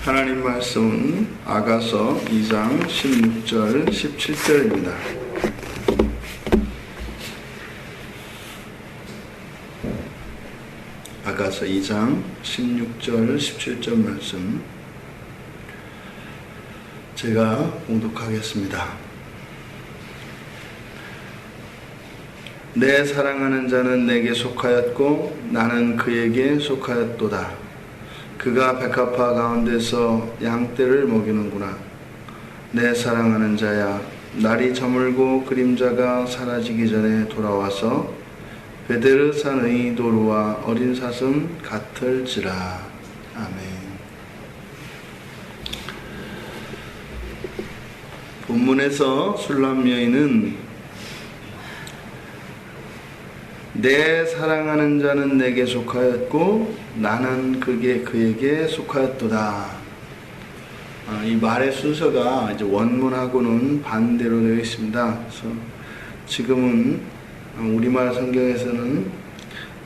하나님 말씀은 아가서 2장 16절 17절입니다. 아가서 2장 16절 17절 말씀 제가 봉독하겠습니다. 내 사랑하는 자는 내게 속하였고 나는 그에게 속하였도다. 그가 백합화 가운데서 양떼를 먹이는구나. 내 사랑하는 자야, 날이 저물고 그림자가 사라지기 전에 돌아와서 베데르산의 도루와 어린 사슴 같을지라. 아멘. 본문에서 술람 여인은 내 사랑하는 자는 내게 속하였고 나는 그에게 속하였도다. 이 말의 순서가 이제 원문하고는 반대로 되어 있습니다. 그래서 지금은 우리말 성경에서는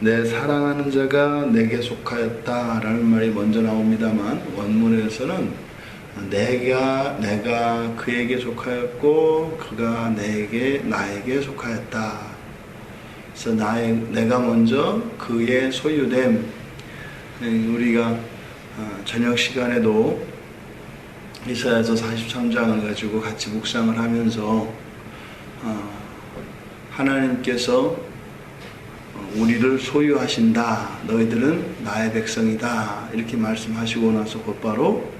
내 사랑하는 자가 내게 속하였다라는 말이 먼저 나옵니다만 원문에서는 내가 그에게 속하였고 그가 나에게 속하였다. 그래서 내가 먼저 그의 소유됨. 우리가 저녁 시간에도 이사야서 43장을 가지고 같이 묵상을 하면서 하나님께서 우리를 소유하신다. 너희들은 나의 백성이다. 이렇게 말씀하시고 나서 곧바로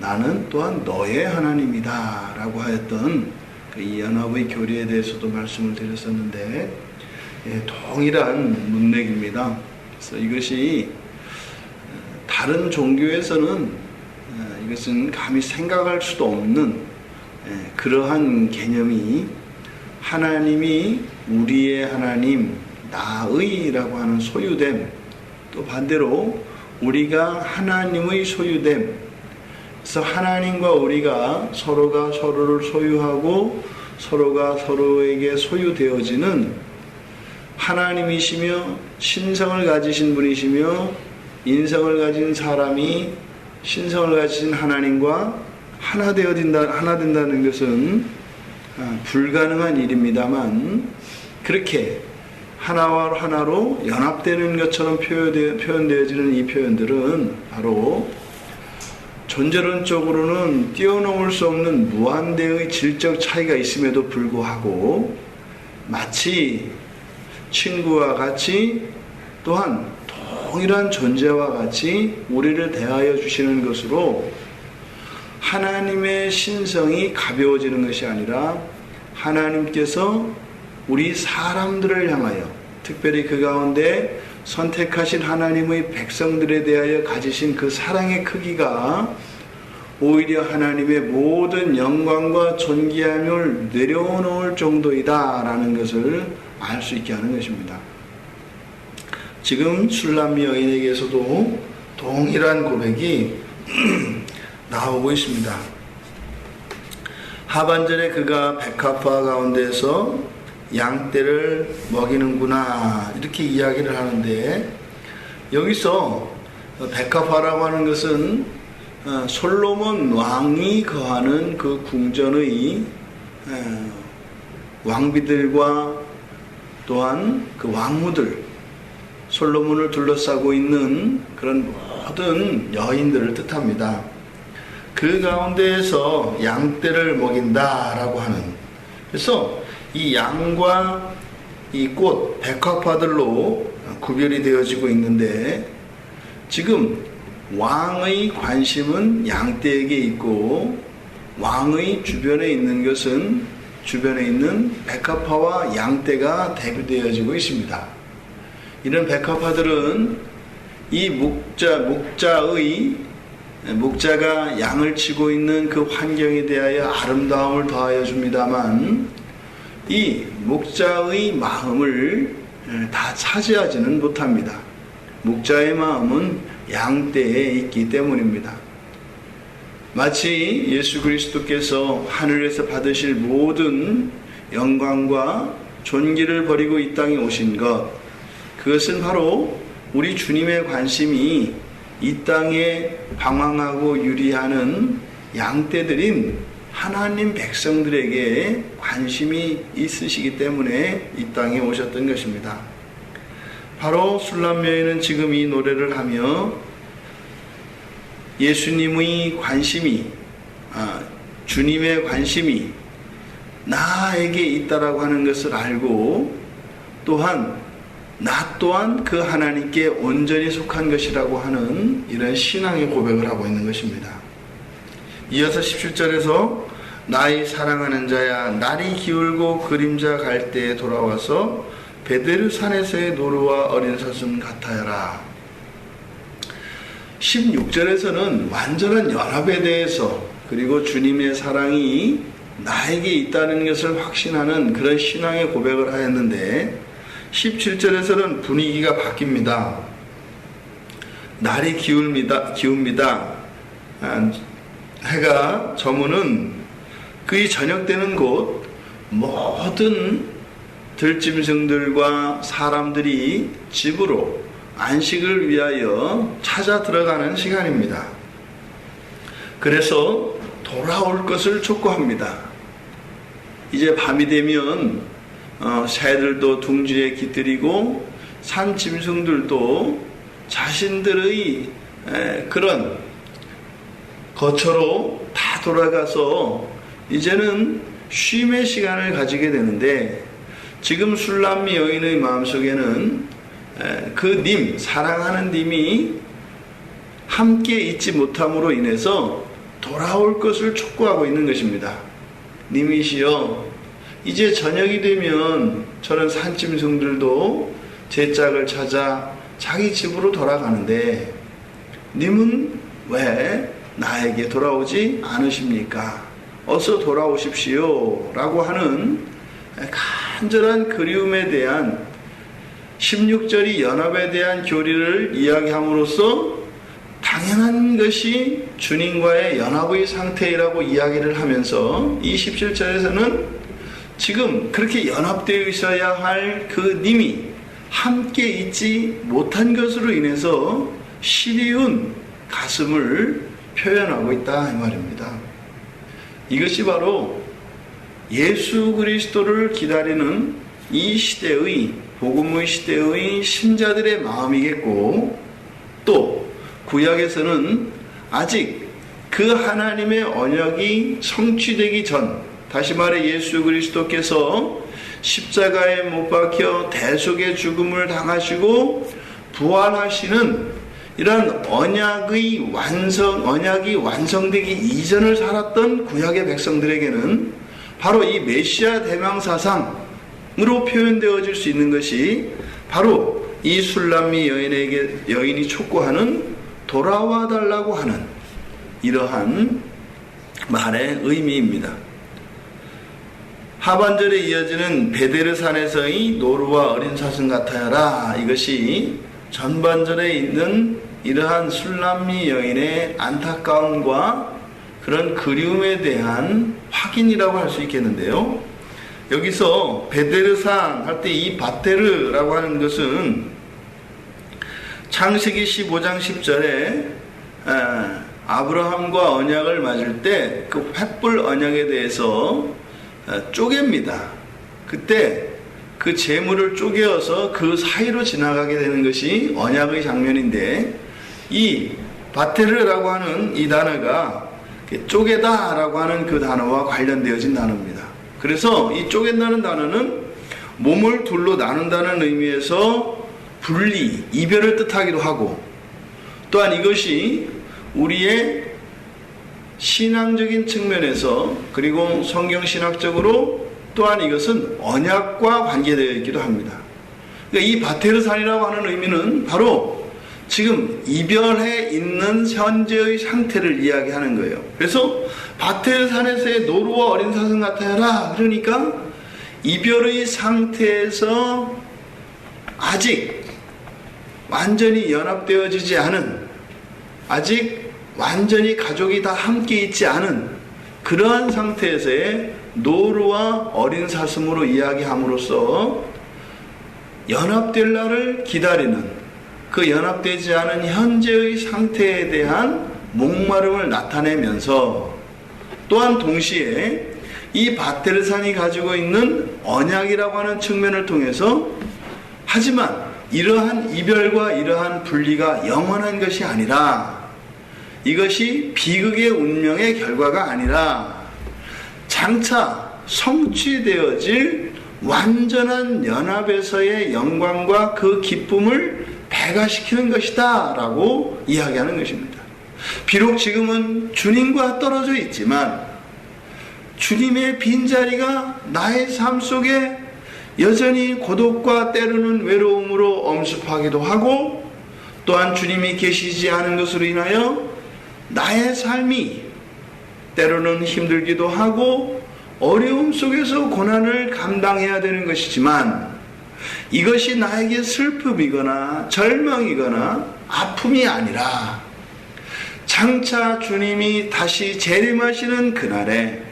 나는 또한 너의 하나님이다 라고 하였던 이 연합의 교리에 대해서도 말씀을 드렸었는데 동일한 문맥입니다. 그래서 이것이 다른 종교에서는 이것은 감히 생각할 수도 없는 그러한 개념이 하나님이 우리의 하나님, 나의라고 하는 소유됨, 또 반대로 우리가 하나님의 소유됨. 그래서 하나님과 우리가 서로가 서로를 소유하고 서로가 서로에게 소유되어지는 하나님이시며 신성을 가지신 분이시며 인성을 가진 사람이 신성을 가진 하나님과 하나 된다는 것은 불가능한 일입니다만 그렇게 하나와 하나로 연합되는 것처럼 표현되어지는 이 표현들은 바로 존재론적으로는 뛰어넘을 수 없는 무한대의 질적 차이가 있음에도 불구하고 마치 친구와 같이 또한 동일한 존재와 같이 우리를 대하여 주시는 것으로 하나님의 신성이 가벼워지는 것이 아니라 하나님께서 우리 사람들을 향하여 특별히 그 가운데 선택하신 하나님의 백성들에 대하여 가지신 그 사랑의 크기가 오히려 하나님의 모든 영광과 존귀함을 내려놓을 정도이다 라는 것을 알 수 있게 하는 것입니다. 지금 술람 여인에게서도 동일한 고백이 나오고 있습니다. 하반절에 그가 백합화 가운데서 양떼를 먹이는구나 이렇게 이야기를 하는데 여기서 백합화라고 하는 것은 솔로몬 왕이 거하는 그 궁전의 왕비들과 또한 그 왕후들 솔로몬을 둘러싸고 있는 그런 모든 여인들을 뜻합니다. 그 가운데에서 양떼를 먹인다라고 하는 그래서 이 양과 이 꽃 백합화들로 구별이 되어지고 있는데 지금 왕의 관심은 양떼에게 있고 왕의 주변에 있는 것은 주변에 있는 백합화와 양떼가 대비되어지고 있습니다. 이런 백합화들은 이 목자가 양을 치고 있는 그 환경에 대하여 아름다움을 더하여 줍니다만 이 목자의 마음을 다 차지하지는 못합니다. 목자의 마음은 양떼에 있기 때문입니다. 마치 예수 그리스도께서 하늘에서 받으실 모든 영광과 존귀를 버리고 이 땅에 오신 것, 그것은 바로 우리 주님의 관심이 이 땅에 방황하고 유리하는 양떼들인 하나님 백성들에게 관심이 있으시기 때문에 이 땅에 오셨던 것입니다. 바로 술람 여인은 지금 이 노래를 하며 예수님의 관심이, 주님의 관심이 나에게 있다라고 하는 것을 알고, 또한 나 또한 그 하나님께 온전히 속한 것이라고 하는 이런 신앙의 고백을 하고 있는 것입니다. 이어서 17절에서 나의 사랑하는 자야, 날이 기울고 그림자 갈 때에 돌아와서 베데르 산에서의 노루와 어린 사슴 같아여라. 16절에서는 완전한 연합에 대해서, 그리고 주님의 사랑이 나에게 있다는 것을 확신하는 그런 신앙의 고백을 하였는데, 17절에서는 분위기가 바뀝니다. 날이 기웁니다. 해가 저무는 그의 저녁 되는 곳, 모든 들짐승들과 사람들이 집으로 안식을 위하여 찾아 들어가는 시간입니다. 그래서 돌아올 것을 촉구합니다. 이제 밤이 되면 새들도 둥지에 깃들이고 산 짐승들도 자신들의 그런 거처로 다 돌아가서 이제는 쉼의 시간을 가지게 되는데, 지금 술람미 여인의 마음속에는 그 사랑하는 님이 함께 있지 못함으로 인해서 돌아올 것을 촉구하고 있는 것입니다. 님이시여, 이제 저녁이 되면 저런 산짐승들도 제 짝을 찾아 자기 집으로 돌아가는데 님은 왜 나에게 돌아오지 않으십니까? 어서 돌아오십시오 라고 하는 간절한 그리움에 대한 16절이 연합에 대한 교리를 이야기함으로써 당연한 것이 주님과의 연합의 상태라고 이야기를 하면서, 이 17절에서는 지금 그렇게 연합되어 있어야 할 그 님이 함께 있지 못한 것으로 인해서 시리운 가슴을 표현하고 있다 이 말입니다. 이것이 바로 예수 그리스도를 기다리는 이 시대의, 복음의 시대의 신자들의 마음이겠고, 또 구약에서는 아직 그 하나님의 언약이 성취되기 전, 다시 말해 예수 그리스도께서 십자가에 못 박혀 대속의 죽음을 당하시고 부활하시는 이러한 언약이 완성되기 이전을 살았던 구약의 백성들에게는 바로 이 메시아 대명사상으로 표현되어질 수 있는 것이 바로 이 술람미 여인이 촉구하는 돌아와 달라고 하는 이러한 말의 의미입니다. 하반절에 이어지는 베데르 산에서의 노루와 어린 사슴 같아여라, 이것이 전반절에 있는 이러한 술람미 여인의 안타까움과 그런 그리움에 대한 확인이라고 할 수 있겠는데요. 여기서 베데르산 할 때 이 바테르라고 하는 것은 창세기 15장 10절에 아브라함과 언약을 맺을 때 그 횃불 언약에 대해서 쪼갭니다. 그때 그 재물을 쪼개어서 그 사이로 지나가게 되는 것이 언약의 장면인데, 이 바테르라고 하는 이 단어가 쪼개다 라고 하는 그 단어와 관련되어진 단어입니다. 그래서 이 쪼갠다는 단어는 몸을 둘로 나눈다는 의미에서 분리, 이별을 뜻하기도 하고, 또한 이것이 우리의 신앙적인 측면에서, 그리고 성경신학적으로 또한 이것은 언약과 관계되어 있기도 합니다. 그러니까 이 바테르산이라고 하는 의미는 바로 지금 이별해 있는 현재의 상태를 이야기하는 거예요. 그래서 바테르산에서의 노루와 어린 사슴 같아여라, 그러니까 이별의 상태에서 아직 완전히 연합되어지지 않은, 아직 완전히 가족이 다 함께 있지 않은 그러한 상태에서의 노루와 어린 사슴으로 이야기함으로써 연합될 날을 기다리는, 그 연합되지 않은 현재의 상태에 대한 목마름을 나타내면서 또한 동시에 이 바텔산이 가지고 있는 언약이라고 하는 측면을 통해서 하지만 이러한 이별과 이러한 분리가 영원한 것이 아니라 이것이 비극의 운명의 결과가 아니라 장차 성취되어질 완전한 연합에서의 영광과 그 기쁨을 배가시키는 것이다 라고 이야기하는 것입니다. 비록 지금은 주님과 떨어져 있지만 주님의 빈자리가 나의 삶 속에 여전히 고독과 때로는 외로움으로 엄습하기도 하고 또한 주님이 계시지 않은 것으로 인하여 나의 삶이 때로는 힘들기도 하고 어려움 속에서 고난을 감당해야 되는 것이지만 이것이 나에게 슬픔이거나 절망이거나 아픔이 아니라 장차 주님이 다시 재림하시는 그날에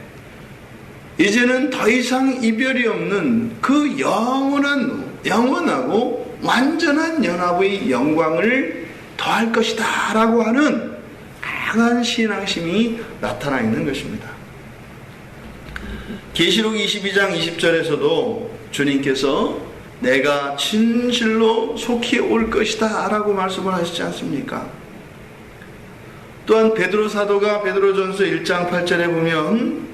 이제는 더 이상 이별이 없는 그 영원하고 완전한 연합의 영광을 더할 것이다 라고 하는 강한 신앙심이 나타나 있는 것입니다. 계시록 22장 20절에서도 주님께서 내가 진실로 속히 올 것이다 라고 말씀을 하시지 않습니까? 또한 베드로 사도가 베드로전서 1장 8절에 보면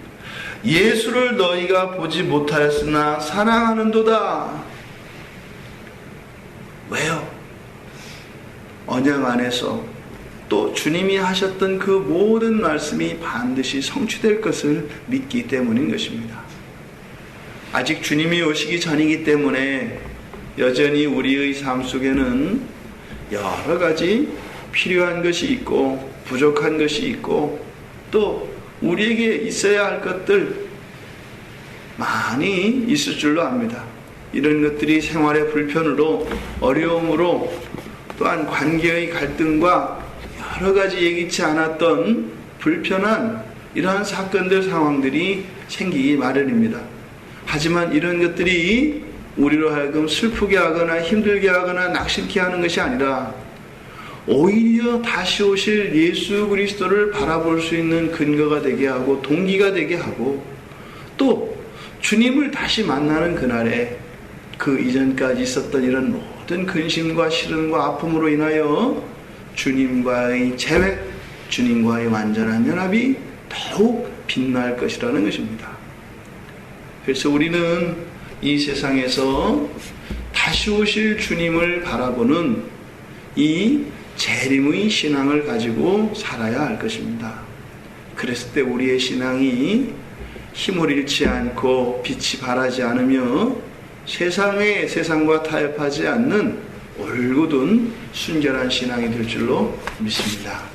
예수를 너희가 보지 못하였으나 사랑하는도다. 왜요? 언약 안에서 또 주님이 하셨던 그 모든 말씀이 반드시 성취될 것을 믿기 때문인 것입니다. 아직 주님이 오시기 전이기 때문에 여전히 우리의 삶 속에는 여러 가지 필요한 것이 있고 부족한 것이 있고 또 우리에게 있어야 할 것들 많이 있을 줄로 압니다. 이런 것들이 생활의 불편으로 어려움으로 또한 관계의 갈등과 여러 가지 예기치 않았던 불편한 이러한 사건들 상황들이 생기기 마련입니다. 하지만 이런 것들이 우리로 하여금 슬프게 하거나 힘들게 하거나 낙심케 하는 것이 아니라 오히려 다시 오실 예수 그리스도를 바라볼 수 있는 근거가 되게 하고 동기가 되게 하고 또 주님을 다시 만나는 그날에 그 이전까지 있었던 이런 모든 근심과 시름과 아픔으로 인하여 주님과의 재획, 주님과의 완전한 연합이 더욱 빛날 것이라는 것입니다. 그래서 우리는 이 세상에서 다시 오실 주님을 바라보는 이 재림의 신앙을 가지고 살아야 할 것입니다. 그랬을 때 우리의 신앙이 힘을 잃지 않고 빛이 발하지 않으며 세상과 타협하지 않는 올곧은 순결한 신앙이 될 줄로 믿습니다.